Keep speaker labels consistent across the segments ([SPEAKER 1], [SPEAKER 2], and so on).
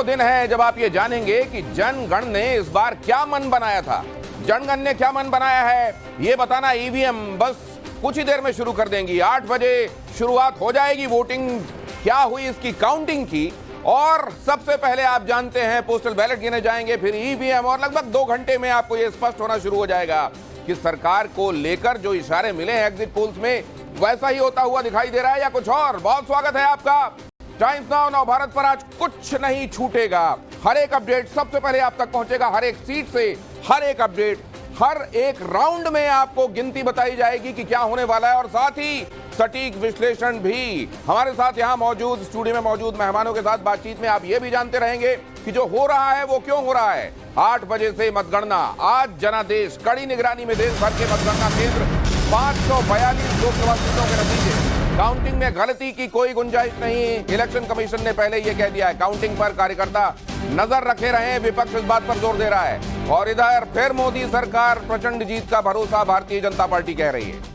[SPEAKER 1] वो दिन है जब आप ये जानेंगे कि जनगण ने इस बार क्या मन बनाया था। जनगण ने क्या मन बनाया है ये बताना ईवीएम बस कुछ ही देर में शुरू कर देंगी। 8 बजे शुरुआत हो जाएगी वोटिंग क्या हुई इसकी काउंटिंग की, और सबसे पहले आप जानते हैं पोस्टल बैलेट गिने जाएंगे, फिर ईवीएम, और लगभग 2 घंटे में आपको यह स्पष्ट होना शुरू हो जाएगा कि सरकार को लेकर जो इशारे मिले हैं एग्जिट पोल्स में वैसा ही होता हुआ दिखाई दे रहा है या कुछ और। बहुत स्वागत है आपका टाइम्स नाउ नव भारत पर। आज कुछ नहीं छूटेगा, हर एक अपडेट सबसे पहले आप तक पहुंचेगा, हर एक सीट से हर एक अपडेट, हर एक राउंड में आपको गिनती बताई जाएगी कि क्या होने वाला है, और साथ ही सटीक विश्लेषण भी। हमारे साथ यहां मौजूद स्टूडियो में मौजूद मेहमानों के साथ बातचीत में आप ये भी जानते रहेंगे कि जो हो रहा है वो क्यों हो रहा है। 8 बजे से मतगणना, आज जनादेश, कड़ी निगरानी में देश भर के मतगणना केंद्र, 542 लोकसभा सीटों के नतीजे। काउंटिंग में गलती की कोई गुंजाइश नहीं, इलेक्शन कमीशन ने पहले ये कह दिया है। काउंटिंग पर कार्यकर्ता नजर रखे रहे, विपक्ष इस बात पर जोर दे रहा है। और इधर फिर मोदी सरकार, प्रचंड जीत का भरोसा भारतीय जनता पार्टी कह रही है।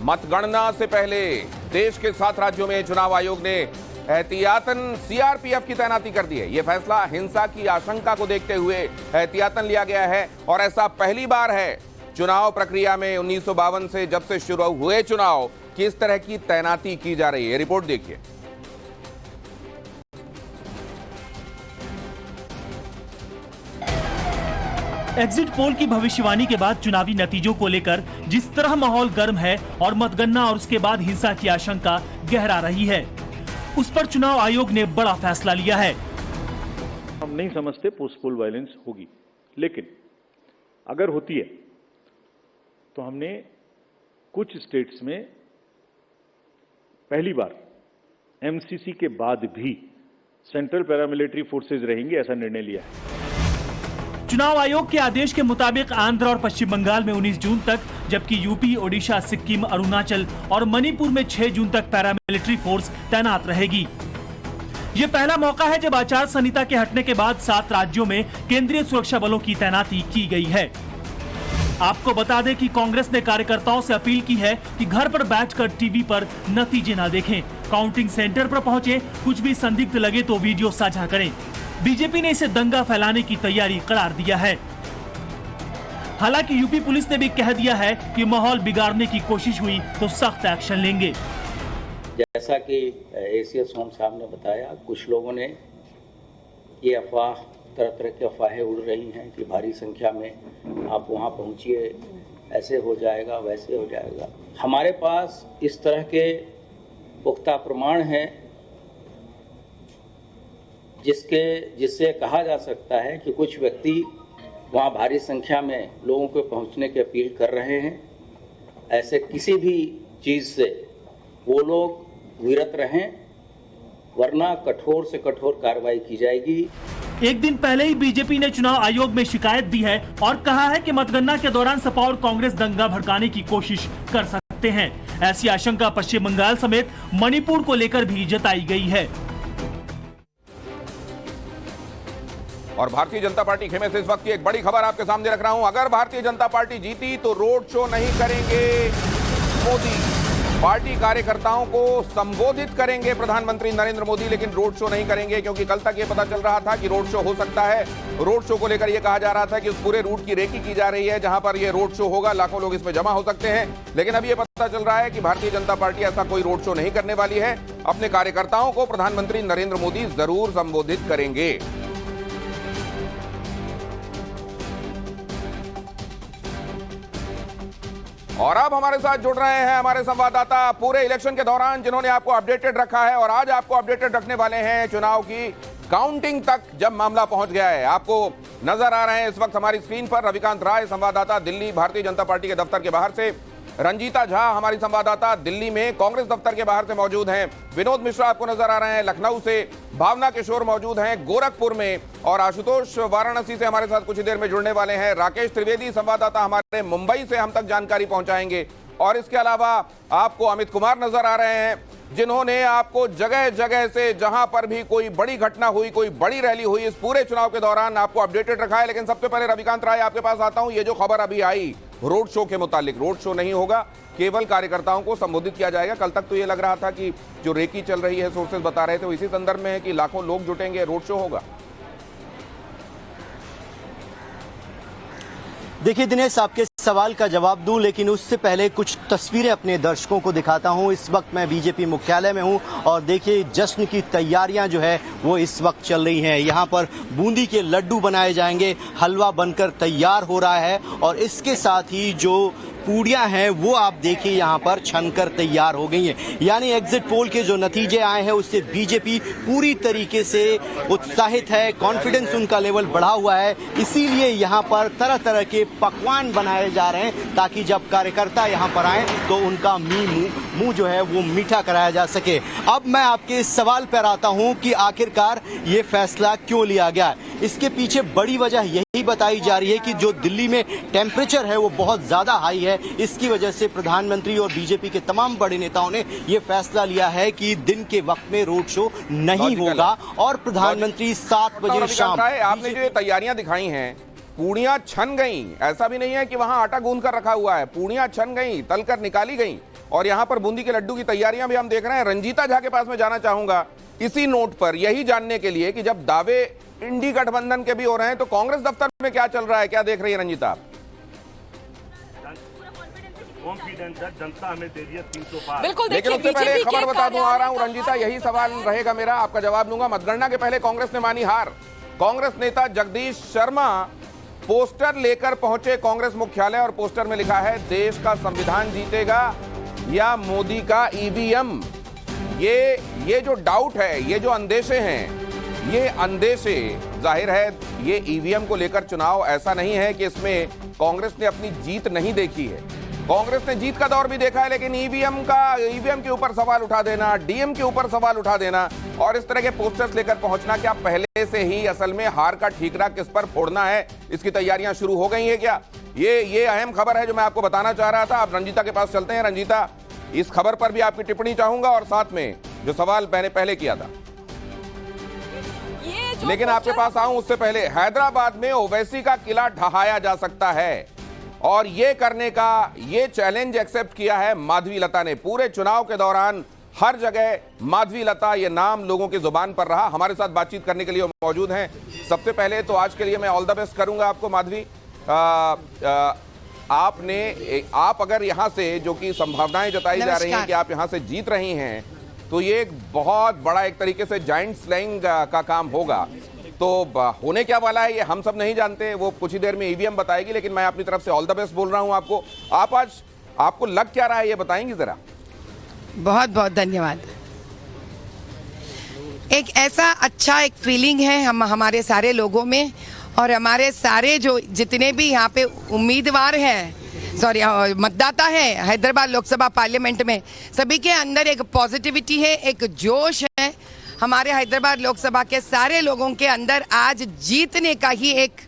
[SPEAKER 1] मतगणना से पहले देश के 7 राज्यों में चुनाव आयोग ने एहतियातन सीआरपीएफ की तैनाती कर दी है। यह फैसला हिंसा की आशंका को देखते हुए एहतियातन लिया गया है, और ऐसा पहली बार है चुनाव प्रक्रिया में 1952 से जब से शुरू हुए चुनाव कि इस तरह की तैनाती की जा रही है। रिपोर्ट देखिए।
[SPEAKER 2] एग्जिट पोल की भविष्यवाणी के बाद चुनावी नतीजों को लेकर जिस तरह माहौल गर्म है और मतगणना और उसके बाद हिंसा की आशंका गहरा रही है, उस पर चुनाव आयोग ने बड़ा फैसला लिया है।
[SPEAKER 3] हम नहीं समझते पोस्ट पोल वायलेंस होगी, लेकिन अगर होती है तो हमने कुछ स्टेट्स में पहली बार एमसीसी के बाद भी सेंट्रल पैरामिलिट्री फोर्सेज रहेंगे, ऐसा निर्णय लिया है।
[SPEAKER 2] चुनाव आयोग के आदेश के मुताबिक आंध्र और पश्चिम बंगाल में 19 जून तक, जबकि यूपी, ओडिशा, सिक्किम, अरुणाचल और मणिपुर में 6 जून तक पैरामिलिट्री फोर्स तैनात रहेगी। ये पहला मौका है जब आचार संहिता के हटने के बाद 7 राज्यों में केंद्रीय सुरक्षा बलों की तैनाती की गई है। आपको बता दें कि कांग्रेस ने कार्यकर्ताओं से अपील की है कि घर पर बैठकर टीवी पर नतीजे न देखें, काउंटिंग सेंटर पर पहुंचे, कुछ भी संदिग्ध लगे तो वीडियो साझा करें। बीजेपी ने इसे दंगा फैलाने की तैयारी करार दिया है। हालांकि यूपी पुलिस ने भी कह दिया है कि माहौल बिगाड़ने की कोशिश हुई तो सख्त एक्शन लेंगे।
[SPEAKER 4] जैसा कि एसीएस होम साहब ने बताया, कुछ लोगों ने ये अफवाह, तरह तरह की अफवाहें उड़ रही हैं कि भारी संख्या में आप वहां पहुंचिए, ऐसे हो जाएगा, वैसे हो जाएगा। हमारे पास इस तरह के पुख्ता प्रमाण हैं जिससे कहा जा सकता है कि कुछ व्यक्ति वहां भारी संख्या में लोगों को पहुंचने की अपील कर रहे हैं। ऐसे किसी भी चीज से वो लोग विरत रहें, वरना कठोर से कठोर कार्रवाई की जाएगी।
[SPEAKER 2] एक दिन पहले ही बीजेपी ने चुनाव आयोग में शिकायत दी है और कहा है कि मतगणना के दौरान सपा और कांग्रेस दंगा भड़काने की कोशिश कर सकते हैं। ऐसी आशंका पश्चिम बंगाल समेत मणिपुर को लेकर भी जताई गई है।
[SPEAKER 1] और भारतीय जनता पार्टी खेमे से इस वक्त की एक बड़ी खबर आपके सामने रख रहा हूं। अगर भारतीय जनता पार्टी जीती तो रोड शो नहीं करेंगे मोदी, पार्टी कार्यकर्ताओं को संबोधित करेंगे प्रधानमंत्री नरेंद्र मोदी, लेकिन रोड शो नहीं करेंगे, क्योंकि कल तक ये पता चल रहा था कि रोड शो हो सकता है। रोड शो को लेकर यह कहा जा रहा था कि उस पूरे रूट की रेकी की जा रही है जहां पर यह रोड शो होगा, लाखों लोग इसमें जमा हो सकते हैं। लेकिन अब यह पता चल रहा है कि भारतीय जनता पार्टी ऐसा कोई रोड शो नहीं करने वाली है। अपने कार्यकर्ताओं को प्रधानमंत्री नरेंद्र मोदी जरूर संबोधित करेंगे। और अब हमारे साथ जुड़ रहे हैं हमारे संवाददाता पूरे इलेक्शन के दौरान, जिन्होंने आपको अपडेटेड रखा है और आज आपको अपडेटेड रखने वाले हैं चुनाव की काउंटिंग तक जब मामला पहुंच गया है। आपको नजर आ रहे हैं इस वक्त हमारी स्क्रीन पर रविकांत राय, संवाददाता दिल्ली भारतीय जनता पार्टी के दफ्तर के बाहर से, रंजीता झा हमारी संवाददाता दिल्ली में कांग्रेस दफ्तर के बाहर से मौजूद हैं, विनोद मिश्रा आपको नजर आ रहे हैं लखनऊ से, भावना किशोर मौजूद हैं गोरखपुर में, और आशुतोष वाराणसी से हमारे साथ कुछ ही देर में जुड़ने वाले हैं। राकेश त्रिवेदी संवाददाता हमारे मुंबई से हम तक जानकारी पहुंचाएंगे। और इसके अलावा आपको अमित कुमार नजर आ रहे हैं जिन्होंने आपको जगह जगह से, जहां पर भी कोई बड़ी घटना हुई, कोई बड़ी रैली हुई, इस पूरे चुनाव के दौरान आपको अपडेटेड रखा है। लेकिन सबसे पहले रविकांत राय आपके पास आता हूं। ये जो खबर अभी आई रोड शो के मुतालिक, रोड शो नहीं होगा, केवल कार्यकर्ताओं को संबोधित किया जाएगा। कल तक तो ये लग रहा था कि जो रेकी चल रही है, सोर्सेज बता रहे थे, वो इसी संदर्भ में है कि लाखों लोग जुटेंगे, रोड शो होगा।
[SPEAKER 5] देखिए दिनेश, आपके सवाल का जवाब दूं, लेकिन उससे पहले कुछ तस्वीरें अपने दर्शकों को दिखाता हूं। इस वक्त मैं बीजेपी मुख्यालय में हूं और देखिए जश्न की तैयारियां जो है वो इस वक्त चल रही हैं। यहां पर बूंदी के लड्डू बनाए जाएंगे, हलवा बनकर तैयार हो रहा है और इसके साथ ही जो पूड़ियां हैं वो आप देखिए यहां पर छनकर तैयार हो गई हैं। यानी एग्जिट पोल के जो नतीजे आए हैं उससे बीजेपी पूरी तरीके से उत्साहित है, कॉन्फिडेंस उनका लेवल बढ़ा हुआ है। इसीलिए यहां पर तरह तरह के पकवान बनाए जा रहे हैं ताकि जब कार्यकर्ता यहां पर आए तो उनका मुंह जो है वो मीठा कराया जा सके। अब मैं आपके इस सवाल पर आता हूं कि आखिरकार ये फैसला क्यों लिया गया। इसके पीछे बड़ी वजह यही बताई जा रही है कि जो दिल्ली में टेम्परेचर है वो बहुत ज्यादा हाई है। इसकी वजह से प्रधानमंत्री और बीजेपी के तमाम बड़े नेताओं ने ये फैसला लिया है कि दिन के वक्त में रोड शो नहीं होगा और प्रधानमंत्री 7 बजे शाम।
[SPEAKER 1] आपने जो ये तैयारियां दिखाई हैं, पूड़ियां छन गई, ऐसा भी नहीं है कि वहां आटा गूंद कर रखा हुआ है, पूड़ियां छन गई, तलकर निकाली गई और यहां पर बूंदी के लड्डू की तैयारियां भी हम देख रहे हैं। रंजीता झा के पास में जाना चाहूंगा इसी नोट पर, यही जानने के लिए कि जब दावे इंडी गठबंधन के भी हो रहे हैं तो कांग्रेस दफ्तर में क्या चल रहा है, क्या देख रही है रंजीता?
[SPEAKER 6] कॉन्फिडेंस है, जनता हमें दे रही है 300 पार।
[SPEAKER 7] बिल्कुल।
[SPEAKER 1] लेकिन उससे पहले एक खबर बता दूं, आ रहा हूं रंजीता, यही सवाल रहेगा मेरा, आपका जवाब दूंगा। मतगणना के पहले कांग्रेस ने मानी हार। कांग्रेस नेता जगदीश शर्मा पोस्टर लेकर पहुंचे कांग्रेस मुख्यालय और पोस्टर में लिखा है देश का संविधान जीतेगा या मोदी का ईवीएम। ये जो डाउट है, ये जो अंदेशे हैं, ये अंदेशे जाहिर है ये ईवीएम को लेकर चुनाव ऐसा नहीं है कि इसमें कांग्रेस ने अपनी जीत नहीं देखी है। कांग्रेस ने जीत का दौर भी देखा है, लेकिन ईवीएम के ऊपर सवाल उठा देना, डीएम के ऊपर सवाल उठा देना और इस तरह के पोस्टर्स लेकर पहुंचना, क्या पहले से ही असल में हार का ठीकरा किस पर फोड़ना है, इसकी तैयारियां शुरू हो गई है क्या? ये अहम खबर है जो मैं आपको बताना चाह रहा था। आप रंजीता के पास चलते हैं। रंजीता, इस खबर पर भी आपकी टिप्पणी चाहूंगा और साथ में जो सवाल मैंने पहले किया था, लेकिन आपके पास आऊं उससे पहले, हैदराबाद में ओवैसी का किला ढहाया जा सकता है और ये करने का ये चैलेंज एक्सेप्ट किया है माधवी लता ने। पूरे चुनाव के दौरान हर जगह माधवी लता ये नाम लोगों की जुबान पर रहा। हमारे साथ बातचीत करने के लिए मौजूद हैं। सबसे पहले तो आज के लिए मैं ऑल द बेस्ट करूंगा आपको माधवी। आप अगर यहां से, जो कि संभावनाएं जताई जा रही हैं कि आप यहां से जीत रही हैं, तो ये एक बहुत बड़ा एक तरीके से जाइंट स्लैंग का काम होगा। तो होने क्या वाला है ये हम सब नहीं जानते, वो कुछ ही देर में ईवीएम बताएगी, लेकिन मैं अपनी तरफ से ऑल द बेस्ट बोल रहा हूं आपको। आप आज आपको लग क्या रहा है ये बताएंगी जरा?
[SPEAKER 7] बहुत बहुत धन्यवाद। एक ऐसा अच्छा एक फीलिंग है हमारे सारे लोगों में और हमारे सारे जो जितने भी यहाँ पे उम्मीदवार हैं, मतदाता है हैदराबाद लोकसभा पार्लियामेंट में, सभी के अंदर एक पॉजिटिविटी है, एक जोश है। हमारे हैदराबाद लोकसभा के सारे लोगों के अंदर आज जीतने का ही एक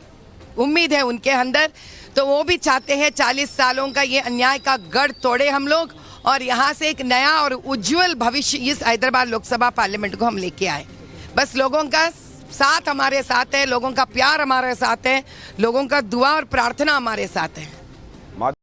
[SPEAKER 7] उम्मीद है उनके अंदर। तो वो भी चाहते हैं 40 सालों का ये अन्याय का गढ़ तोड़े हम लोग और यहाँ से एक नया और उज्जवल भविष्य इस हैदराबाद लोकसभा पार्लियामेंट को हम लेके आए। बस लोगों का साथ हमारे साथ है, लोगों का प्यार हमारे साथ है, लोगों का दुआ और प्रार्थना हमारे साथ है।